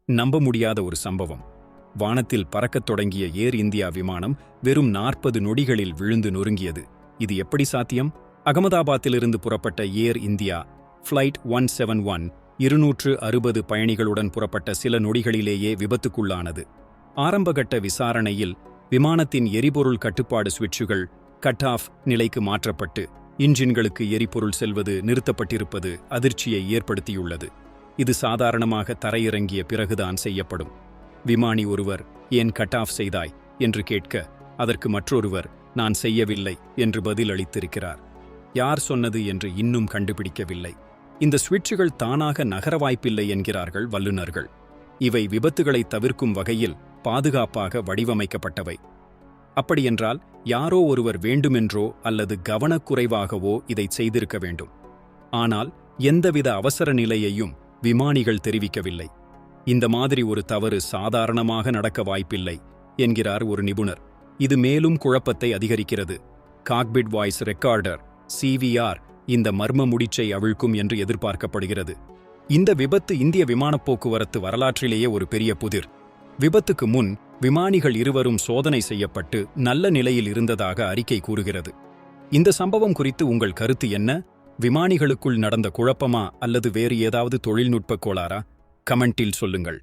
நம்ப முடியாத ஒரு சம்பவம். வானத்தில் பறக்கத் தொடங்கிய ஏர் இந்தியா விமானம் வெறும் 40 நொடிகளில் விழுந்து நொறுங்கியது. இது எப்படி சாத்தியம்? அகமதாபாத்திலிருந்து புறப்பட்ட ஏர் இந்தியா ஃப்ளைட் 171 260 பயணிகளுடன் புறப்பட்ட சில நொடிகளிலேயே விபத்துக்குள்ளானது. ஆரம்பகட்ட விசாரணையில் விமானத்தின் எரிபொருள் கட்டுப்பாடு சுவிட்சுகள் கட் ஆஃப் நிலைக்கு மாற்றப்பட்டு இன்ஜின்களுக்கு எரிபொருள் செல்வது நிறுத்தப்பட்டிருப்பது அதிர்ச்சியை ஏற்படுத்தியுள்ளது. இது சாதாரணமாக தரையிறங்கிய பிறகுதான் செய்யப்படும். விமானி ஒருவர் ஏன் கட் ஆஃப் செய்தாய் என்று கேட்க அதற்கு மற்றொருவர் நான் செய்யவில்லை என்று பதில் அளித்திருக்கிறார். யார் சொன்னது என்று இன்னும் கண்டுபிடிக்கவில்லை. இந்த சுவிட்சுகள் தானாக நகர வாய்ப்பில்லை என்கிறார்கள் வல்லுநர்கள். இவை விபத்துகளை தவிர்க்கும் வகையில் பாதுகாப்பாக வடிவமைக்கப்பட்டவை. அப்படியென்றால் யாரோ ஒருவர் வேண்டுமென்றோ அல்லது கவனக்குறைவாகவோ இதை செய்திருக்க வேண்டும். ஆனால் எந்தவித அவசர நிலையையும் விமானிகள் தெரிவிக்கவில்லை. இந்த மாதிரி ஒரு தவறு சாதாரணமாக நடக்க வாய்ப்பில்லை என்கிறார் ஒரு நிபுணர். இது மேலும் குழப்பத்தை அதிகரிக்கிறது. காக்பிட் வாய்ஸ் ரெக்கார்டர் CVR இந்த மர்ம முடிச்சை அவிழ்க்கும் என்று எதிர்பார்க்கப்படுகிறது. இந்த விபத்து இந்திய விமானப் போக்குவரத்து வரலாற்றிலேயே ஒரு பெரிய புதிர். விபத்துக்கு முன் விமானிகள் இருவரும் சோதனை செய்யப்பட்டு நல்ல நிலையில் இருந்ததாக அறிக்கை கூறுகிறது. இந்த சம்பவம் குறித்து உங்கள் கருத்து என்ன? விமானிகளுக்குள் நடந்த குழப்பமா அல்லது வேறு ஏதாவது தொழில்நுட்ப கோளாறா? கமெண்டில் சொல்லுங்கள்.